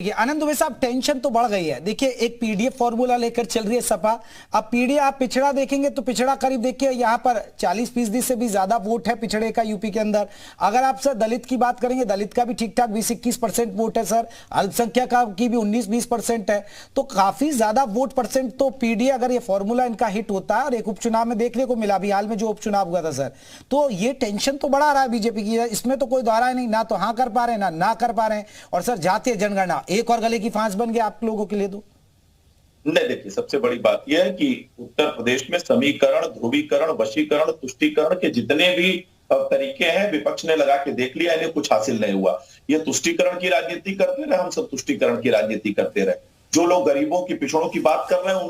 देखिए आनंद दुबे साहब, टेंशन तो बढ़ गई है। देखिए एक पीडीएफ फॉर्मूला लेकर चल रही है सपा। अब पीडीएफ आप पिछड़ा देखेंगे तो पिछड़ा करीब देखिए यहाँ पर 40% से भी ज्यादा वोट है पिछड़े का यूपी के अंदर। अगर आप सर दलित की बात करेंगे, दलित का भी ठीक ठाक 20-21% वोट है सर। अल्पसंख्यक की भी 19-20% है। तो काफी ज्यादा वोट परसेंट तो पीडीए, अगर ये फॉर्मूला इनका हिट होता है और एक उपचुनाव में देखने को मिला भी, हाल में जो उपचुनाव हुआ था सर, तो ये टेंशन तो बढ़ा रहा है बीजेपी की। इसमें तो कोई दोहरा नहीं, ना तो हाँ कर पा रहे हैं ना कर पा रहे हैं। और सर जातीय जनगणना एक और गले की फांस बन गया आप लोगों के लिए। तो नहीं, देखिए सबसे बड़ी बात यह है कि उत्तर प्रदेश में समीकरण, ध्रुवीकरण, वशीकरण, तुष्टीकरण के जितने भी तरीके हैं विपक्ष ने लगा के देख लिया, इन्हें कुछ हासिल नहीं हुआ। ये तुष्टीकरण की राजनीति करते रहे, हम सब तुष्टीकरण की राजनीति करते रहे। जो लोग गरीबों की, पिछड़ों की बात कर रहे हैं,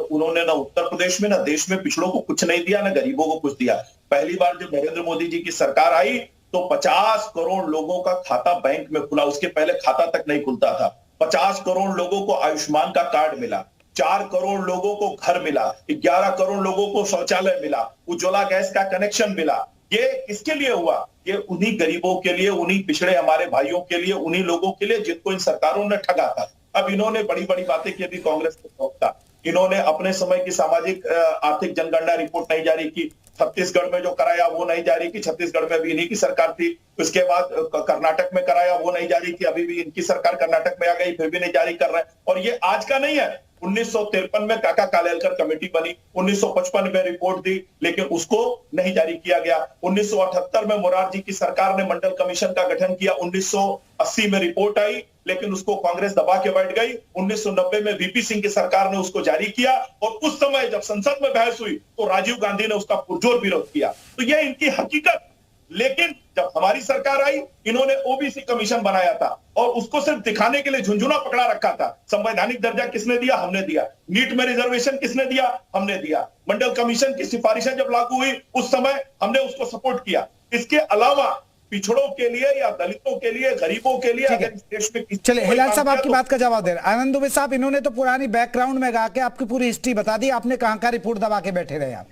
उन्होंने ना उत्तर प्रदेश में ना देश में पिछड़ों को कुछ नहीं दिया, ना गरीबों को कुछ दिया। पहली बार जब नरेंद्र मोदी जी की सरकार आई तो 50 करोड़ लोगों का खाता बैंक में खुला, उसके पहले खाता तक नहीं खुलता था। 50 करोड़ लोगों को आयुष्मान का कार्ड मिला, 4 करोड़ लोगों को घर मिला, 11 करोड़ लोगों को शौचालय मिला, उज्ज्वला गैस का कनेक्शन मिला। ये किसके लिए हुआ? ये उन्हीं गरीबों के लिए, उन्हीं पिछड़े हमारे भाइयों के लिए, उन्हीं लोगों के लिए जिनको इन सरकारों ने ठगा था। अब इन्होंने बड़ी बड़ी बातें की, अभी कांग्रेस को सौंपता। इन्होंने अपने समय की सामाजिक आर्थिक जनगणना रिपोर्ट नहीं जारी की। छत्तीसगढ़ में जो कराया वो नहीं जारी की। छत्तीसगढ़ में भी इन्हीं की सरकार थी। उसके बाद कर्नाटक में कराया वो नहीं जारी की। अभी भी इनकी सरकार कर्नाटक में आ गई, फिर भी नहीं जारी कर रहे हैं। और ये आज का नहीं है। 1953 में काका कालेलकर कमेटी बनी, 1955 में रिपोर्ट दी, लेकिन उसको नहीं जारी किया गया। 1978 में मोरारजी की सरकार ने मंडल कमीशन का गठन किया। 1980 में रिपोर्ट आई, लेकिन उसको कांग्रेस दबा के बैठ गई। 1990 में वीपी सिंह की सरकार ने उसको जारी किया, और उस समय जब संसद में बहस हुई तो राजीव गांधी ने उसका पुरजोर विरोध किया। तो यह इनकी हकीकत। लेकिन जब हमारी सरकार आई, इन्होंने ओबीसी कमीशन बनाया था, और उसको सिर्फ दिखाने के लिए झुंझुना पकड़ा रखा था। संवैधानिक दर्जा किसने दिया? हमने दिया। नीट में रिजर्वेशन किसने दिया? हमने दिया। मंडल कमीशन की सिफारिशें जब लागू हुई उस समय हमने उसको सपोर्ट किया। इसके अलावा पिछड़ों के लिए या दलितों के लिए, गरीबों के लिए अगर इस देश में चलिए हिलाल साहब आपकी बात का जवाब दे रहे हैं। आनंद दुबे साहब, इन्होंने तो पुरानी बैकग्राउंड में गा के आपकी पूरी हिस्ट्री बता दी। आपने कहां का रिपोर्ट दबा के बैठे रहे आप?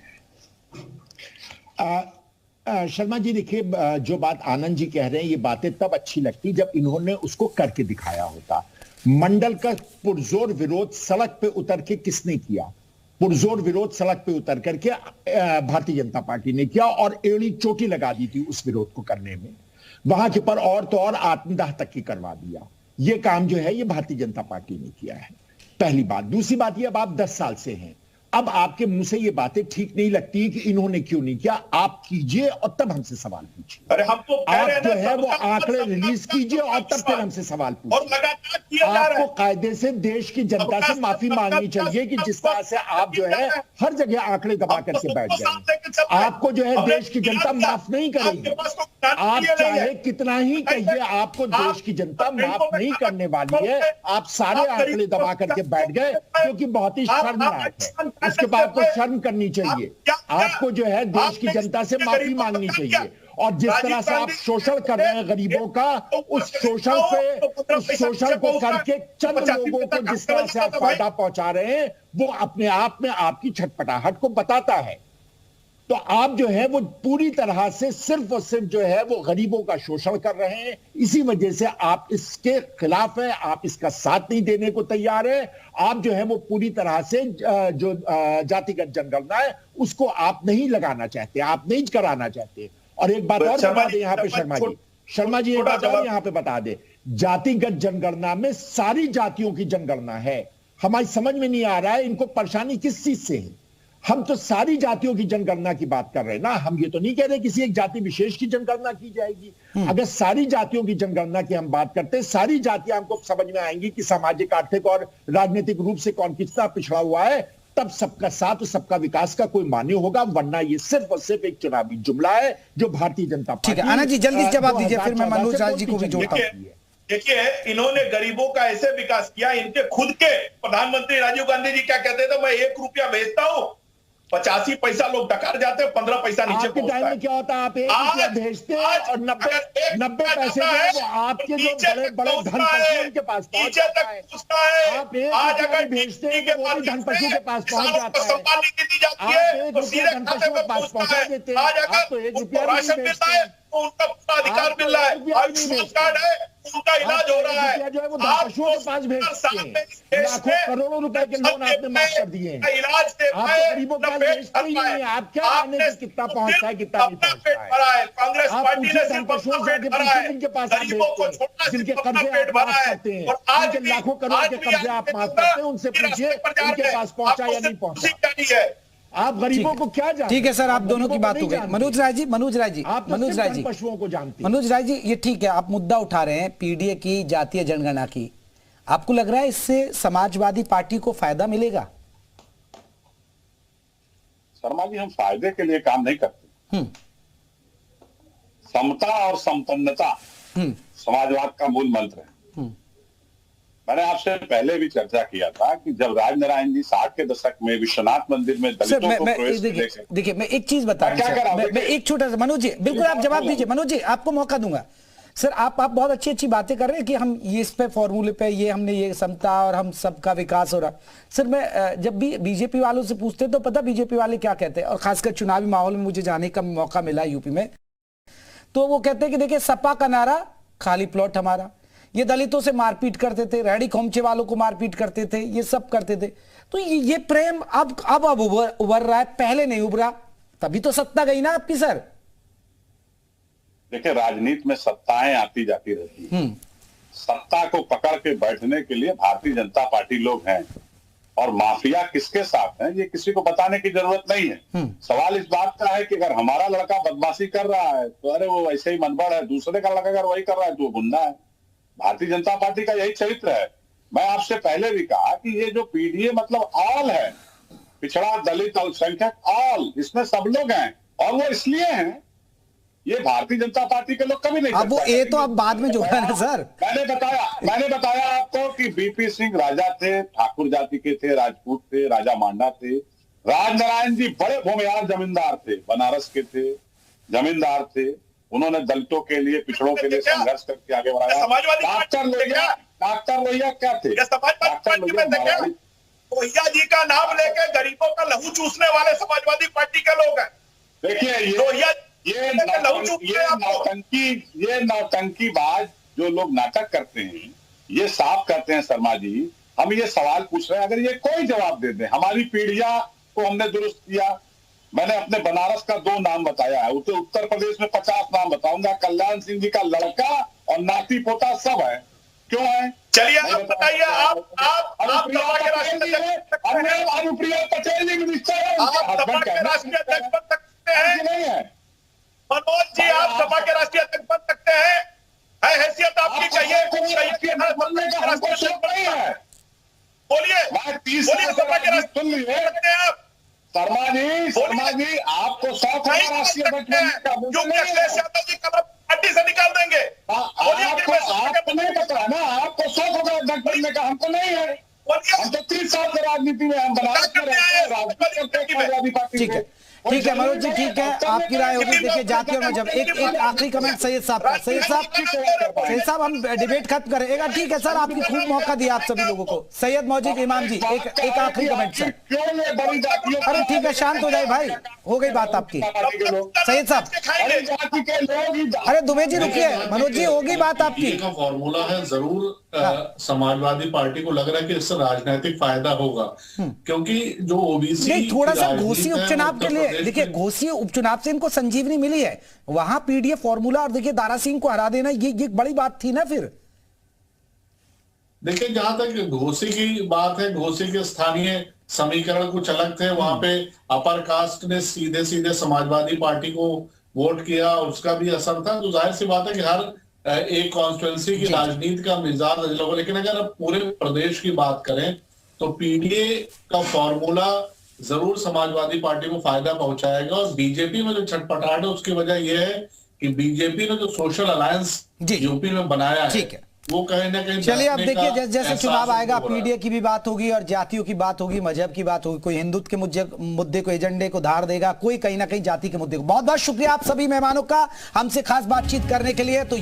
शर्मा जी, देखिए जो बात आनंद जी कह रहे हैं, ये बातें तब अच्छी लगती जब इन्होंने उसको करके दिखाया होता। मंडल का पुरजोर विरोध सड़क पे उतर के किसने किया? पुरजोर विरोध सड़क पे उतर करके भारतीय जनता पार्टी ने किया, और एड़ी चोटी लगा दी थी उस विरोध को करने में। वहां के पर और तो और आत्मदाह तक की करवा दिया। ये काम जो है ये भारतीय जनता पार्टी ने किया है, पहली बात। दूसरी बात ये, अब आप 10 साल से हैं, अब आपके मुंह से ये बातें ठीक नहीं लगती कि इन्होंने क्यों नहीं किया। आप कीजिए और तब हमसे सवाल पूछिए। अरे हम तो आप जो है वो आंकड़े रिलीज कीजिए और तब फिर हमसे सवाल पूछिए। आपको कायदे से देश की जनता से माफी मांगनी चाहिए कि जिस तरह से आप जो है हर जगह आंकड़े दबा करके बैठ गए। आपको जो है देश की जनता माफ नहीं करेगी। आप चाहे कितना ही कहिए, आपको देश की जनता माफ नहीं करने वाली है। आप सारे आंकड़े दबा करके बैठ गए, क्योंकि बहुत ही शर्मनाक है। उसके बाद तो शर्म करनी चाहिए। आपको जो है देश की जनता से माफी मांगनी चाहिए। और जिस तरह से आप शोषण कर रहे हैं गरीबों का, उस शोषण को करके चंद लोगों को जिस तरह से आप फायदा पहुंचा रहे हैं, वो अपने आप में आपकी छटपटाहट को बताता है। तो आप जो है वो पूरी तरह से सिर्फ और सिर्फ जो है वो गरीबों का शोषण कर रहे हैं। इसी वजह से आप इसके खिलाफ है, आप इसका साथ नहीं देने को तैयार है। आप जो है वो पूरी तरह से जो जातिगत जनगणना है उसको आप नहीं लगाना चाहते, आप नहीं कराना चाहते। और एक बात और बता दें यहाँ पे शर्मा जी एक बात और यहाँ पे बता दे, जातिगत जनगणना में सारी जातियों की जनगणना है। हमारी समझ में नहीं आ रहा है इनको परेशानी किस चीज से है। हम तो सारी जातियों की जनगणना की बात कर रहे हैं ना। हम ये तो नहीं कह रहे किसी एक जाति विशेष की जनगणना की जाएगी। अगर सारी जातियों की जनगणना की हम बात करते हैं, सारी जातियां हमको समझ में आएंगी कि सामाजिक, आर्थिक और राजनीतिक रूप से कौन कितना पिछड़ा हुआ है, तब सबका साथ और सबका विकास का कोई मान्य होगा। वरना ये सिर्फ और सिर्फ एक चुनावी जुमला है जो भारतीय जनता पार्टी। ठीक है आनंद जी, जल्दी जवाब दीजिए, फिर मैं मनोज राज जी को भी जोड़ता हूं। देखिए, इन्होंने गरीबों का ऐसे विकास किया। इनके खुद के प्रधानमंत्री राजीव गांधी जी क्या कहते थे? मैं 1 रुपया भेजता हूं, 85 पैसा लोग डकार जाते हैं, 15 पैसा नीचे पहुंचता है। में क्या होता है, आप 1 रुपया भेजते हैं और 90 पैसे जो है वो आपके जो बड़े बड़े धनपति उनके पास पहुंच जाता है। आप 1 रुपया भेजते हैं तो वो भी धनपति के पास पहुंच जाता है। आप 1 रुपया धनपति के पास पहुंचा देते हैं, आप तो 1 रुपया नहीं भेजते हैं। आपको उनका पूरा अधिकार मिल रहा है, आयुष्मान कार्ड है, उनका इलाज हो रहा है। जो है वो पशुओं के पास भेजते हैं, लाखों करोड़ों रुपए के लोन आपने माफ कर दिए हैं, इलाज दे आप तो गरीबों का भेजते ही नहीं है। आप क्या जाने कि कितना पहुंचता है कितना नहीं पहुंचता है। कांग्रेस पार्टी ने सिर्फ पशुओं से जिनके पास आप भेजते हैं, जिनके कर्जे आप माफ करते हैं, जिनके लाखों करोड़ के कर्जे आप माफ करते हैं, उनसे पूछिए उनके पास पहुंचा या नहीं पहुंचा। आप गरीबों को क्या जानते? ठीक है सर, आप दोनों की बात हो गई। मनोज राय जी, पशुओं को जानते हैं। मनोज राय जी, ये ठीक है, आप मुद्दा उठा रहे हैं पीडीए की, जातीय जनगणना की। आपको लग रहा है इससे समाजवादी पार्टी को फायदा मिलेगा? शर्मा जी, हम फायदे के लिए काम नहीं करते। समता और संपन्नता समाजवाद का मूल मंत्र है। मैंने आपसे पहले भी चर्चा किया था कि जब राजनारायण जी 60 के दशक में विश्वनाथ मंदिर में दलितों को प्रवेश देखिए, मैं एक चीज बता रहा हूं, मैं एक छोटा सा, मनोज जी बिल्कुल आप जवाब दीजिए। मनोज जी, आपको मौका दूंगा। सर, आप बहुत अच्छी अच्छी बातें कर रहे हैं कि हम ये इस पे फॉर्मूले पे ये हमने ये समता और हम सबका विकास हो रहा। सर, मैं जब भी बीजेपी वालों से पूछते तो पता बीजेपी वाले क्या कहते हैं, और खासकर चुनावी माहौल में मुझे जाने का मौका मिला यूपी में, तो वो कहते हैं कि देखिए सपा का नारा खाली प्लॉट हमारा, ये दलितों से मारपीट करते थे, रेहड़ी खोमचे वालों को मारपीट करते थे, ये सब करते थे। तो ये प्रेम अब उभर रहा है, पहले नहीं उभरा, तभी तो सत्ता गई ना आपकी। सर देखिए, राजनीति में सत्ताएं आती जाती रहती है। सत्ता को पकड़ के बैठने के लिए भारतीय जनता पार्टी लोग हैं, और माफिया किसके साथ हैं ये किसी को बताने की जरूरत नहीं है। सवाल इस बात का है कि अगर हमारा लड़का बदमाशी कर रहा है तो अरे वो ऐसे ही मनबड़ है, दूसरे का लड़का अगर वही कर रहा है तो वो गुंडा है। भारतीय जनता पार्टी का यही चरित्र है। मैं आपसे पहले भी कहा कि ये जो पीडीए मतलब ऑल है, पिछड़ा दलित अल्पसंख्यक ऑल, इसमें सब लोग हैं, और वो इसलिए हैं, ये भारतीय जनता पार्टी के लोग कभी नहीं। अब वो ए तो अब बाद में जोड़ा ना सर। मैंने बताया आपको कि बीपी सिंह राजा थे, ठाकुर जाति के थे, राजपूत थे, राजा मांडा थे। राजनारायण जी बड़े भूमिहार जमींदार थे, बनारस के थे, जमींदार थे। उन्होंने दलितों के लिए, पिछड़ों के लिए संघर्ष करके आगे बढ़ाया। डॉक्टर लोहिया क्या थे? लोहिया जी का नाम लेके गरीबों का लहू चूसने वाले समाजवादी पार्टी के लोग हैं। देखिए, ये नौटंकीबाज जो लोग नाटक करते हैं, ये साफ करते हैं। शर्मा जी, हम ये सवाल पूछ रहे हैं, अगर ये कोई जवाब दे दे, हमारी पीढ़िया को हमने दुरुस्त किया। मैंने अपने बनारस का 2 नाम बताया है, उत्तर प्रदेश में 50 नाम बताऊंगा। कल्याण सिंह जी का लड़का और नाती पोता सब है। क्यों है? चलिए आप बताइए। आप अनुप्रिया पटेल जी मिनिस्टर है, राष्ट्रीय अध्यक्ष बन सकते हैं? नहीं है मनोज जी, आप सपा के राष्ट्रीय अध्यक्ष बन सकते हैं? हैसियत आपकी चाहिए, बोलिए सपा के राष्ट्रीय आप। शर्मा जी, आपको शौक है राष्ट्रीय अध्यक्ष बनने का? अखिलेश यादव जी कब पार्टी से निकाल देंगे? आपको नहीं पता ना, आपको शौक होगा अध्यक्ष बनने का, हमको नहीं है। हम तो 30 साल से राजनीति में, हम बनारस में रहते हैं, राजनीति पार्टी। ठीक है, ठीक है मनोज जी, ठीक है, आपकी राय होगी। देखिए, जाति और मजहब, एक आखिरी कमेंट सैयद साहब का। सैयद साहब हम डिबेट खत्म करेगा। ठीक है सर, आपकी खूब मौका दिया आप सभी लोगों को। सैयद मौजिद इमाम जी, एक आखिरी कमेंट सर। अरे ठीक है, शांत हो जाए भाई, हो गई बात आपकी। सैयद साहब, अरे दुबे जी रुकिए, मनोज जी हो गई बात आपकी। का फॉर्मूला है, जरूर समाजवादी पार्टी को लग रहा है कि इससे राजनीतिक फायदा होगा, क्योंकि जो ओबीसी थोड़ा सा घोषी उपचुनाव के लिए, देखिए घोषी उपचुनाव से इनको संजीवनी मिली है, वहां पीडीए फॉर्मूला, और देखिए दारा सिंह को हरा देना, ये बड़ी बात थी ना। फिर देखिए, जहां तक घोषी की बात है, घोषी के स्थानीय समीकरण कुछ अलग थे। वहां पे अपर कास्ट ने सीधे सीधे समाजवादी पार्टी को वोट किया, उसका भी असर था। तो जाहिर सी बात है कि हर एक कॉन्स्टिट्यूंसी की राजनीति का मिजाज अलग होगा। लेकिन अगर आप पूरे प्रदेश की बात करें तो पीडीए का फॉर्मूला जरूर समाजवादी पार्टी को फायदा पहुंचाएगा। और बीजेपी में जो छटपटाहट है उसकी वजह यह है कि बीजेपी ने जो सोशल अलायंस यूपी में बनाया है, वो कहीं ना कहीं, चलिए अब देखिए जैसे जैसे चुनाव आएगा, पीडीए की भी बात होगी और जातियों की बात होगी, मजहब की बात होगी, कोई हिंदुत्व के मुद्दे को, एजेंडे को धार देगा, कोई कहीं ना कहीं जाति के मुद्दे को। बहुत बहुत शुक्रिया आप सभी मेहमानों का हमसे खास बातचीत करने के लिए। तो